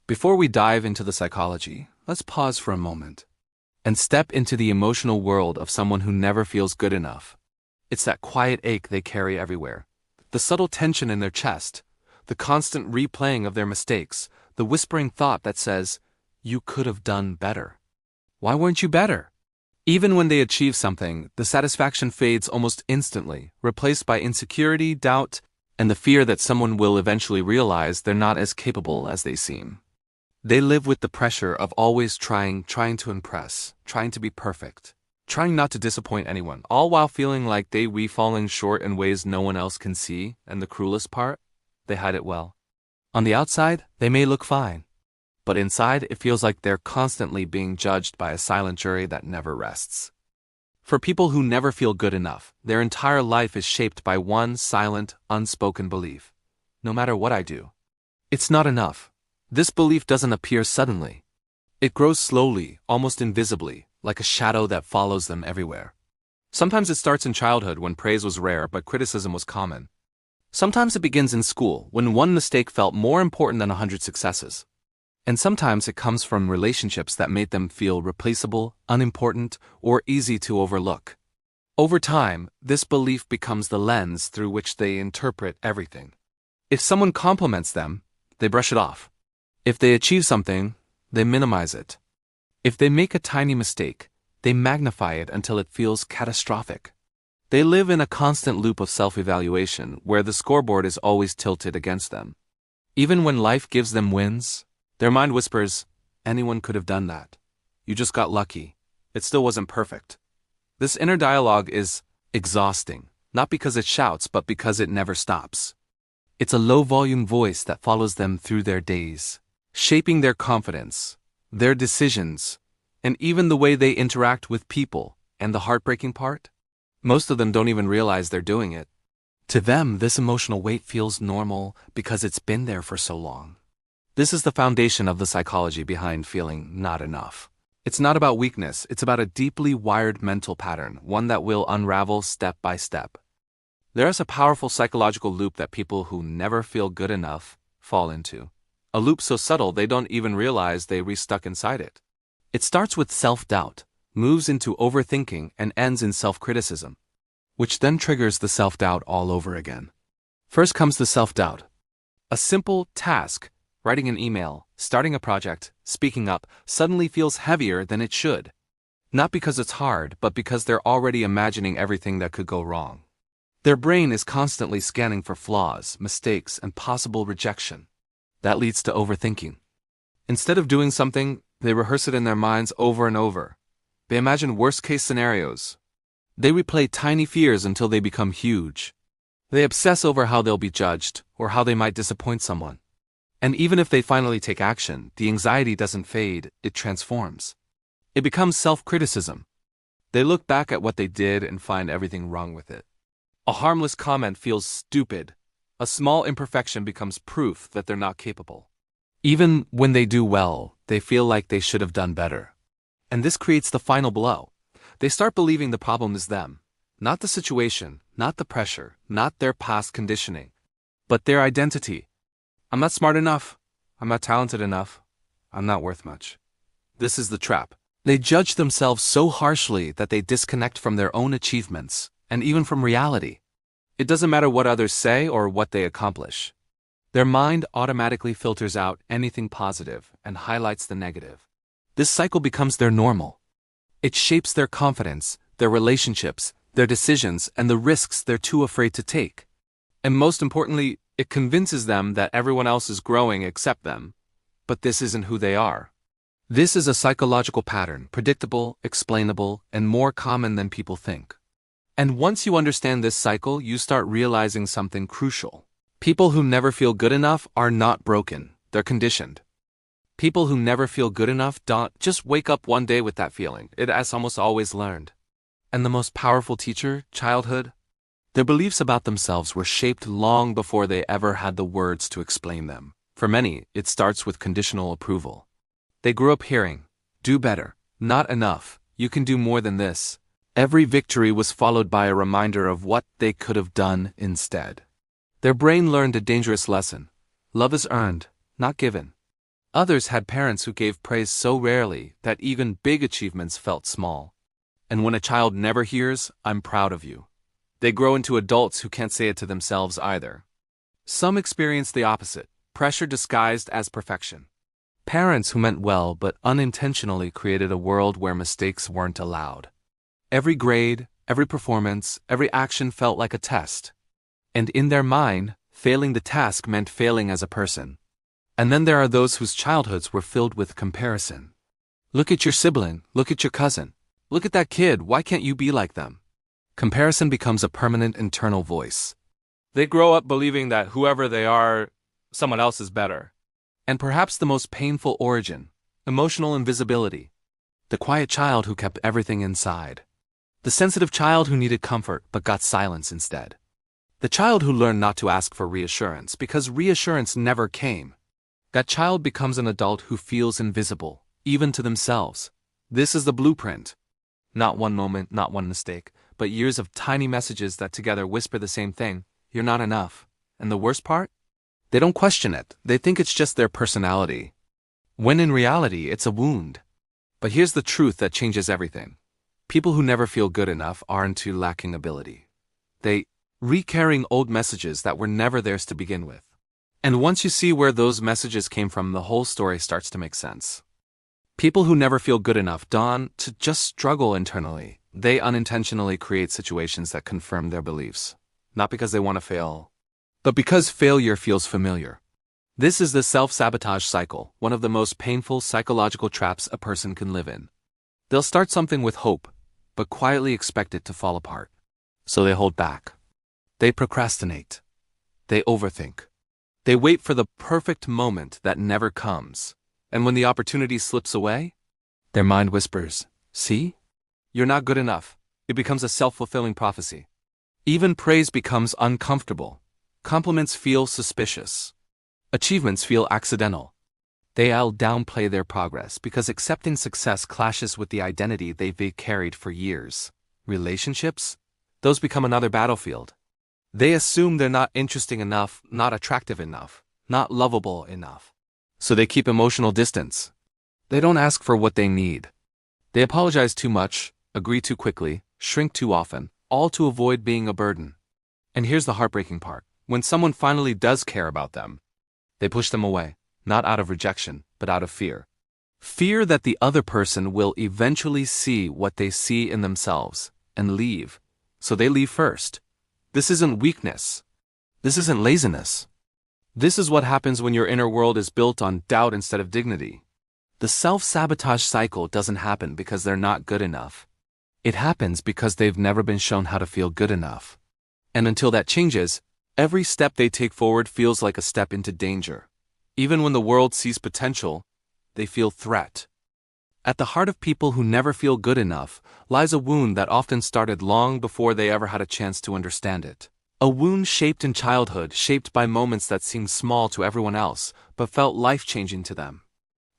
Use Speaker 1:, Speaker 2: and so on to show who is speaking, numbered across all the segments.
Speaker 1: Before we dive into the psychology, let's pause for a moment and step into the emotional world of someone who never feels good enough. It's that quiet ache they carry everywhere, the subtle tension in their chest, the constant replaying of their mistakes, the whispering thought that says, "You could have done better. Why weren't you better?" Even when they achieve something, the satisfaction fades almost instantly, replaced by insecurity, doubt, and the fear that someone will eventually realize they're not as capable as they seem. They live with the pressure of always trying to impress, trying to be perfect, trying not to disappoint anyone, all while feeling like we're falling short in ways no one else can see, and the cruelest part? They hide it well. On the outside, they may look fine, but inside it feels like they're constantly being judged by a silent jury that never rests. For people who never feel good enough, their entire life is shaped by one silent, unspoken belief. No matter what I do, it's not enough. This belief doesn't appear suddenly. It grows slowly, almost invisibly, like a shadow that follows them everywhere. Sometimes it starts in childhood when praise was rare but criticism was common. Sometimes it begins in school when one mistake felt more important than 100 successes. And sometimes it comes from relationships that made them feel replaceable, unimportant, or easy to overlook. Over time, this belief becomes the lens through which they interpret everything. If someone compliments them, they brush it off. If they achieve something, they minimize it. If they make a tiny mistake, they magnify it until it feels catastrophic. They live in a constant loop of self-evaluation where the scoreboard is always tilted against them. Even when life gives them wins, their mind whispers, "Anyone could have done that. You just got lucky. It still wasn't perfect." This inner dialogue is exhausting, not because it shouts, but because it never stops. It's a low-volume voice that follows them through their days, shaping their confidence, their decisions, and even the way they interact with people. And the heartbreaking part? Most of them don't even realize they're doing it. To them, this emotional weight feels normal because it's been there for so long. This is the foundation of the psychology behind feeling not enough. It's not about weakness, it's about a deeply wired mental pattern, one that will unravel step by step. There is a powerful psychological loop that people who never feel good enough fall into. A loop so subtle they don't even realize they're stuck inside it. It starts with self-doubt, moves into overthinking, and ends in self-criticism, which then triggers the self-doubt all over again. First comes the self-doubt. A simple task, writing an email, starting a project, speaking up, suddenly feels heavier than it should. Not because it's hard, but because they're already imagining everything that could go wrong. Their brain is constantly scanning for flaws, mistakes, and possible rejection. That leads to overthinking. Instead of doing something, they rehearse it in their minds over and over. They imagine worst-case scenarios. They replay tiny fears until they become huge. They obsess over how they'll be judged, or how they might disappoint someone. And even if they finally take action, the anxiety doesn't fade, it transforms. It becomes self-criticism. They look back at what they did and find everything wrong with it. A harmless comment feels stupid. A small imperfection becomes proof that they're not capable. Even when they do well, they feel like they should have done better. And this creates the final blow. They start believing the problem is them. Not the situation, not the pressure, not their past conditioning, but their identity. I'm not smart enough. I'm not talented enough. I'm not worth much. This is the trap. They judge themselves so harshly that they disconnect from their own achievements, and even from reality. It doesn't matter what others say or what they accomplish. Their mind automatically filters out anything positive and highlights the negative. This cycle becomes their normal. It shapes their confidence, their relationships, their decisions, and the risks they're too afraid to take. And most importantly, it convinces them that everyone else is growing except them. But this isn't who they are. This is a psychological pattern, predictable, explainable, and more common than people think. And once you understand this cycle, you start realizing something crucial. People who never feel good enough are not broken, they're conditioned. People who never feel good enough don't just wake up one day with that feeling. It is almost always learned. And the most powerful teacher, childhood? Their beliefs about themselves were shaped long before they ever had the words to explain them. For many, it starts with conditional approval. They grew up hearing, "Do better, not enough, you can do more than this." Every victory was followed by a reminder of what they could have done instead. Their brain learned a dangerous lesson. Love is earned, not given. Others had parents who gave praise so rarely that even big achievements felt small. And when a child never hears, "I'm proud of you," they grow into adults who can't say it to themselves either. Some experience the opposite, pressure disguised as perfection. Parents who meant well but unintentionally created a world where mistakes weren't allowed. Every grade, every performance, every action felt like a test. And in their mind, failing the task meant failing as a person. And then there are those whose childhoods were filled with comparison. Look at your sibling, look at your cousin. Look at that kid, why can't you be like them? Comparison becomes a permanent internal voice. They grow up believing that whoever they are, someone else is better. And perhaps the most painful origin, emotional invisibility. The quiet child who kept everything inside. The sensitive child who needed comfort but got silence instead. The child who learned not to ask for reassurance because reassurance never came. That child becomes an adult who feels invisible, even to themselves. This is the blueprint. Not one moment, not one mistake, but years of tiny messages that together whisper the same thing: you're not enough. And the worst part? They don't question it. They think it's just their personality. When in reality, it's a wound. But here's the truth that changes everything. People who never feel good enough aren't lacking ability. They re-carrying old messages that were never theirs to begin with. And once you see where those messages came from, the whole story starts to make sense. People who never feel good enough don't just struggle internally. They unintentionally create situations that confirm their beliefs. Not because they want to fail, but because failure feels familiar. This is the self-sabotage cycle, one of the most painful psychological traps a person can live in. They'll start something with hope, but quietly expect it to fall apart. So they hold back. They procrastinate. They overthink. They wait for the perfect moment that never comes. And when the opportunity slips away, their mind whispers, "See? You're not good enough." It becomes a self-fulfilling prophecy. Even praise becomes uncomfortable. Compliments feel suspicious. Achievements feel accidental. They'll downplay their progress because accepting success clashes with the identity they've carried for years. Relationships? Those become another battlefield. They assume they're not interesting enough, not attractive enough, not lovable enough. So they keep emotional distance. They don't ask for what they need. They apologize too much, agree too quickly, shrink too often, all to avoid being a burden. And here's the heartbreaking part. When someone finally does care about them, they push them away, not out of rejection, but out of fear. Fear that the other person will eventually see what they see in themselves and leave. So they leave first. This isn't weakness. This isn't laziness. This is what happens when your inner world is built on doubt instead of dignity. The self-sabotage cycle doesn't happen because they're not good enough. It happens because they've never been shown how to feel good enough. And until that changes, every step they take forward feels like a step into danger. Even when the world sees potential, they feel threat. At the heart of people who never feel good enough lies a wound that often started long before they ever had a chance to understand it. A wound shaped in childhood, shaped by moments that seemed small to everyone else, but felt life-changing to them.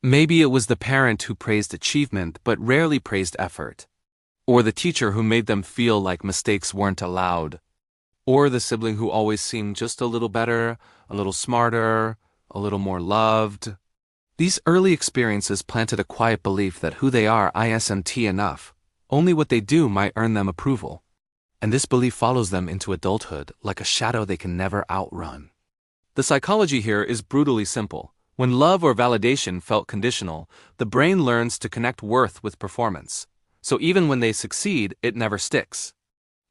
Speaker 1: Maybe it was the parent who praised achievement but rarely praised effort. Or the teacher who made them feel like mistakes weren't allowed. Or the sibling who always seemed just a little better, a little smarter, a little more loved. These early experiences planted a quiet belief that who they are isn't enough. Only what they do might earn them approval. And this belief follows them into adulthood like a shadow they can never outrun. The psychology here is brutally simple. When love or validation felt conditional, the brain learns to connect worth with performance. So even when they succeed, it never sticks.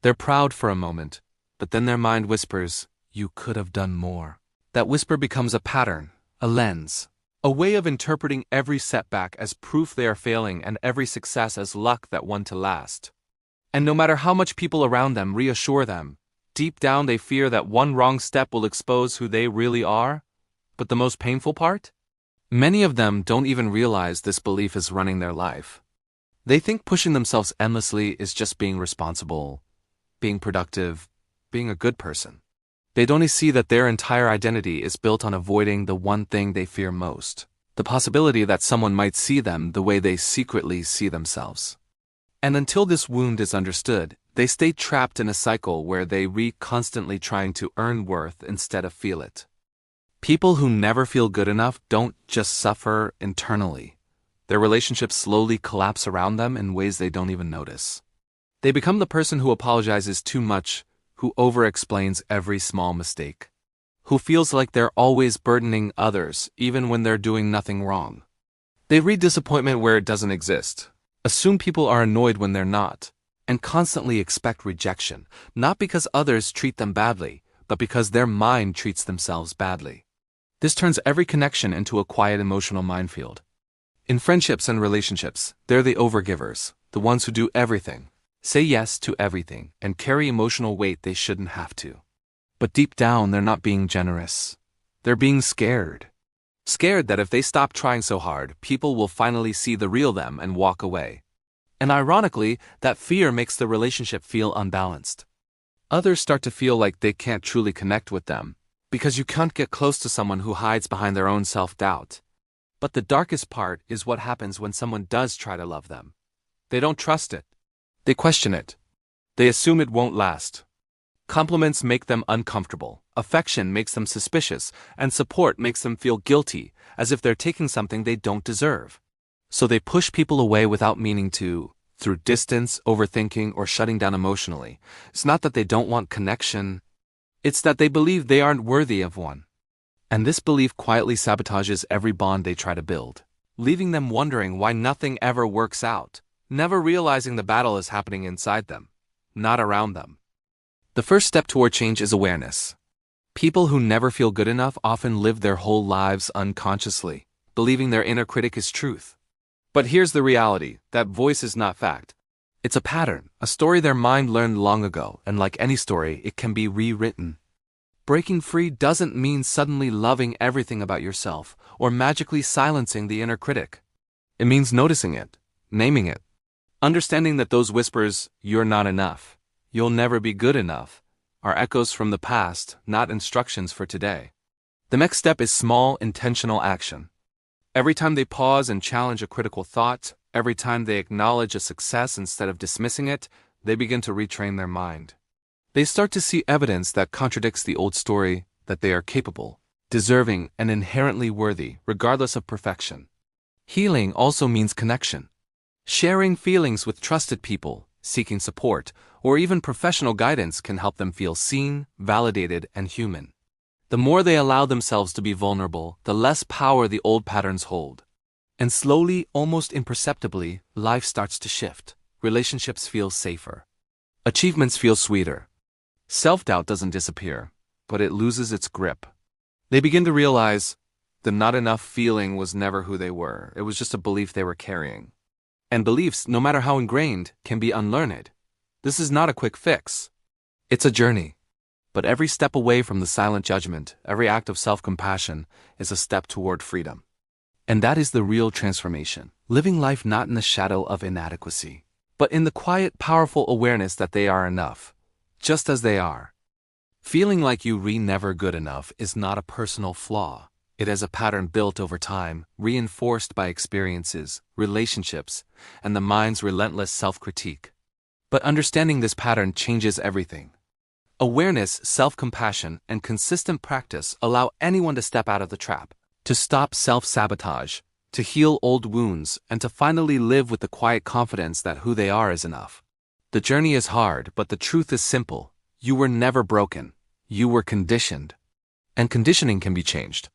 Speaker 1: They're proud for a moment, but then their mind whispers, "You could have done more." That whisper becomes a pattern, a lens, a way of interpreting every setback as proof they are failing and every success as luck that won to last. And no matter how much people around them reassure them, deep down they fear that one wrong step will expose who they really are. But the most painful part? Many of them don't even realize this belief is running their life. They think pushing themselves endlessly is just being responsible, being productive, being a good person. They don't see that their entire identity is built on avoiding the one thing they fear most, the possibility that someone might see them the way they secretly see themselves. And until this wound is understood, they stay trapped in a cycle where they constantly trying to earn worth instead of feel it. People who never feel good enough don't just suffer internally. Their relationships slowly collapse around them in ways they don't even notice. They become the person who apologizes too much, who over-explains every small mistake, who feels like they're always burdening others even when they're doing nothing wrong. They read disappointment where it doesn't exist, assume people are annoyed when they're not, and constantly expect rejection, not because others treat them badly, but because their mind treats themselves badly. This turns every connection into a quiet emotional minefield. In friendships and relationships, they're the overgivers, the ones who do everything, say yes to everything, and carry emotional weight they shouldn't have to. But deep down, they're not being generous. They're being scared. Scared that if they stop trying so hard, people will finally see the real them and walk away. And ironically, that fear makes the relationship feel unbalanced. Others start to feel like they can't truly connect with them, because you can't get close to someone who hides behind their own self-doubt. But the darkest part is what happens when someone does try to love them. They don't trust it. They question it. They assume it won't last. Compliments make them uncomfortable, affection makes them suspicious, and support makes them feel guilty, as if they're taking something they don't deserve. So they push people away without meaning to, through distance, overthinking, or shutting down emotionally. It's not that they don't want connection. It's that they believe they aren't worthy of one. And this belief quietly sabotages every bond they try to build, leaving them wondering why nothing ever works out, never realizing the battle is happening inside them, not around them. The first step toward change is awareness. People who never feel good enough often live their whole lives unconsciously, believing their inner critic is truth. But here's the reality: that voice is not fact. It's a pattern, a story their mind learned long ago, and like any story, it can be rewritten. Breaking free doesn't mean suddenly loving everything about yourself or magically silencing the inner critic. It means noticing it, naming it, understanding that those whispers, "You're not enough," "You'll never be good enough," are echoes from the past, not instructions for today. The next step is small, intentional action. Every time they pause and challenge a critical thought, every time they acknowledge a success instead of dismissing it, they begin to retrain their mind. They start to see evidence that contradicts the old story that they are capable, deserving, and inherently worthy, regardless of perfection. Healing also means connection. Sharing feelings with trusted people, seeking support, or even professional guidance can help them feel seen, validated, and human. The more they allow themselves to be vulnerable, the less power the old patterns hold. And slowly, almost imperceptibly, life starts to shift. Relationships feel safer. Achievements feel sweeter. Self-doubt doesn't disappear, but it loses its grip. They begin to realize the not enough feeling was never who they were. It was just a belief they were carrying. And beliefs, no matter how ingrained, can be unlearned. This is not a quick fix. It's a journey. But every step away from the silent judgment, every act of self-compassion, is a step toward freedom. And that is the real transformation. Living life not in the shadow of inadequacy, but in the quiet, powerful awareness that they are enough, just as they are. Feeling like you were never good enough is not a personal flaw. It is a pattern built over time, reinforced by experiences, relationships, and the mind's relentless self-critique. But understanding this pattern changes everything. Awareness, self-compassion, and consistent practice allow anyone to step out of the trap, to stop self-sabotage, to heal old wounds, and to finally live with the quiet confidence that who they are is enough. The journey is hard, but the truth is simple. You were never broken. You were conditioned. And conditioning can be changed.